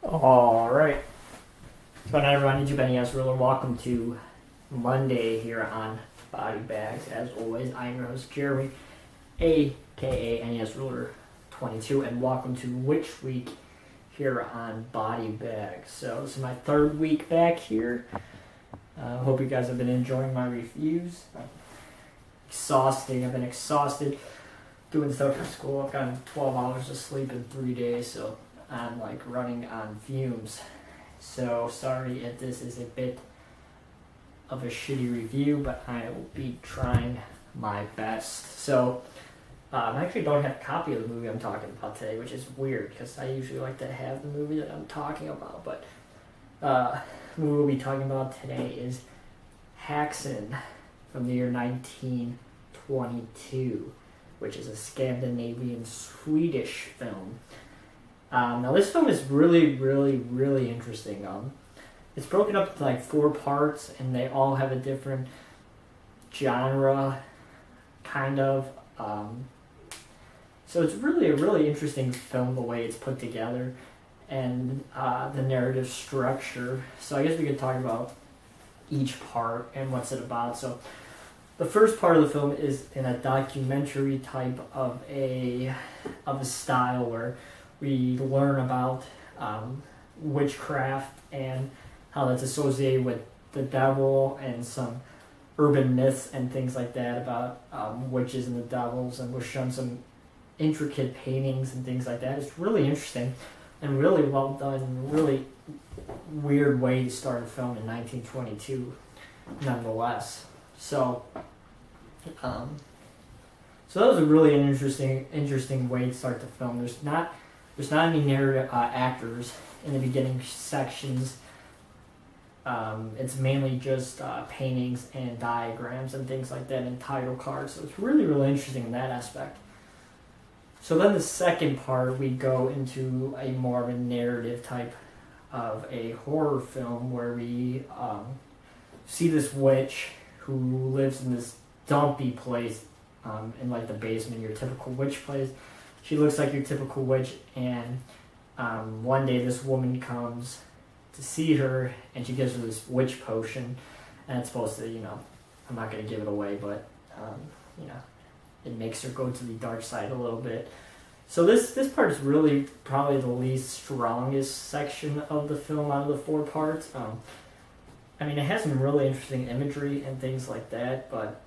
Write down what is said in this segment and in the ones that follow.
Alright. What's going on, everyone? YouTube and Nesruler. Welcome to Monday here on Body Bags. As always, I'm your host, Jeremy, aka Nesruler22, and welcome to Witch Week here on Body Bags. So, this is my third week back here. Hope you guys have been enjoying my reviews. I've been exhausted doing stuff for school. I've gotten 12 hours of sleep in 3 days, so I'm like running on fumes. So sorry if this is a bit of a shitty review, but I will be trying my best. So I actually don't have a copy of the movie I'm talking about today, which is weird because I usually like to have the movie that I'm talking about. But the movie we'll be talking about today is Haxan from the year 1922, which is a Scandinavian Swedish film. Now this film is really interesting. It's broken up into like 4 parts, and they all have a different genre, kind of. So it's really a really interesting film, the way it's put together, and the narrative structure. So I guess we could talk about each part and what's it about. So the first part of the film is in a documentary type of a style where we learn about witchcraft and how that's associated with the devil and some urban myths and things like that about witches and the devils, and we're shown some intricate paintings and things like that. It's really interesting and really well done. Really weird way to start a film in 1922, nonetheless. So that was a really interesting way to start the film. There's not any narrative actors in the beginning sections. It's mainly just paintings and diagrams and things like that, and title cards. So it's really interesting in that aspect. So then the second part, we go into a more of a narrative type of a horror film where we see this witch who lives in this dumpy place in like the basement, your typical witch place. She looks like your typical witch, and one day this woman comes to see her, and she gives her this witch potion, and it's supposed to, I'm not going to give it away, but, it makes her go to the dark side a little bit. So this part is really probably the least strongest section of the film out of the 4 parts. It has some really interesting imagery and things like that, but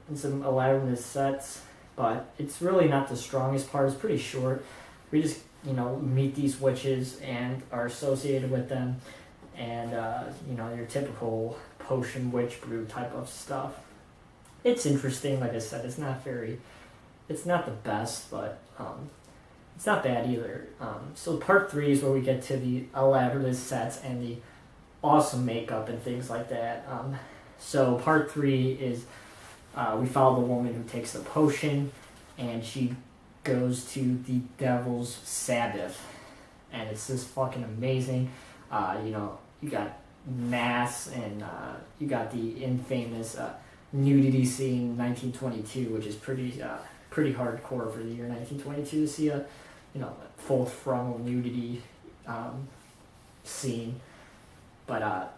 and some elaborate sets, but it's really not the strongest part. It's pretty short. We just, meet these witches and are associated with them, and, your typical potion witch brew type of stuff. It's interesting, like I said. It's not the best, but it's not bad either. So part 3 is where we get to the elaborate sets and the awesome makeup and things like that. So part 3 is we follow the woman who takes the potion, and she goes to the Devil's Sabbath, and it's just fucking amazing. You got mass, and you got the infamous nudity scene 1922, which is pretty hardcore for the year 1922 to see a full frontal nudity scene. But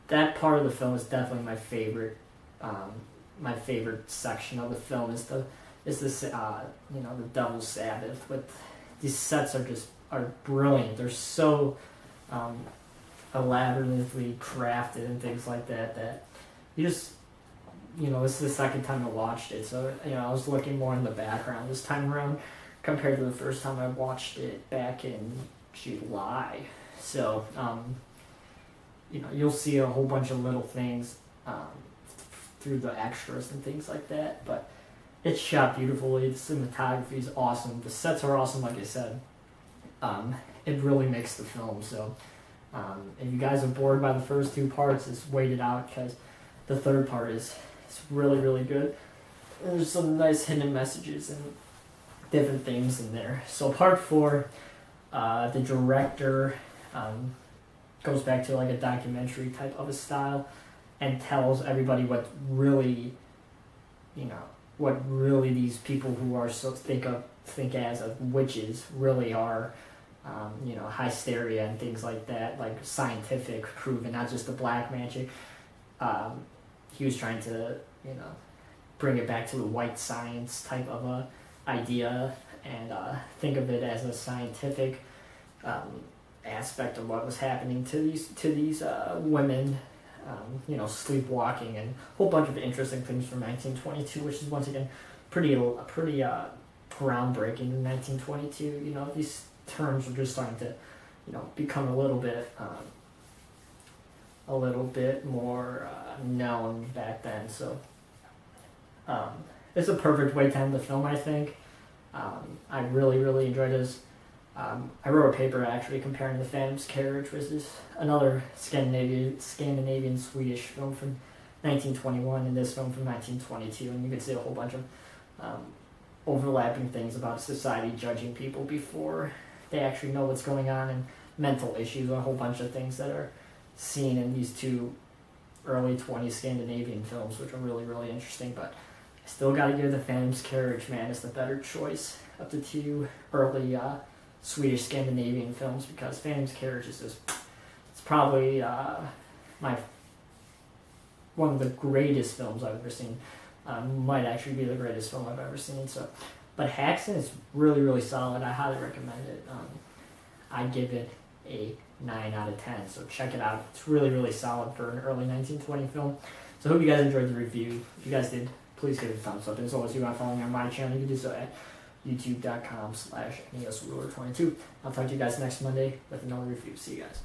that part of the film is definitely my favorite. My favorite section of the film is the Devil's Sabbath. With these sets are brilliant. They're so elaborately crafted and things like that you just, this is the second time I watched it, so I was looking more in the background this time around compared to the first time I watched it back in July. So you'll see a whole bunch of little things through the extras and things like that, but it's shot beautifully. The cinematography is awesome. The sets are awesome, like I said. It really makes the film. So if you guys are bored by the first 2 parts, just wait it out, because the third part is really good. And there's some nice hidden messages and different things in there. So part 4, the director goes back to like a documentary type of a style and tells everybody what really these people who are think as of witches really are, you know, hysteria and things like that, like scientific proven, not just the black magic. He was trying to, you know, bring it back to the white science type of a idea and think of it as a scientific aspect of what was happening to these women, you know, sleepwalking and a whole bunch of interesting things from 1922, which is once again pretty groundbreaking in 1922. You know, these terms were just starting to, you know, become a little bit more known back then. So it's a perfect way to end the film, I think. I really enjoyed this. I wrote a paper actually comparing The Phantom's Carriage, which is another Scandinavian Swedish film from 1921, and this film from 1922, and you could see a whole bunch of overlapping things about society judging people before they actually know what's going on, and mental issues, a whole bunch of things that are seen in these two early 20s Scandinavian films, which are really interesting. But I still got to give The Phantom's Carriage, man, as the better choice of the two early Swedish Scandinavian films, because Phantom's Carriage is just, it's probably one of the greatest films I've ever seen. Might actually be the greatest film I've ever seen. So, but Haxan is really solid. I highly recommend it. I give it a 9 out of 10. So check it out. It's really solid for an early 1920 film. So I hope you guys enjoyed the review. If you guys did, please give it a thumbs up. And as always, if you want to follow me on my channel, you can do so at youtube.com/Nesruler22. I'll talk to you guys next Monday with another review. See you guys.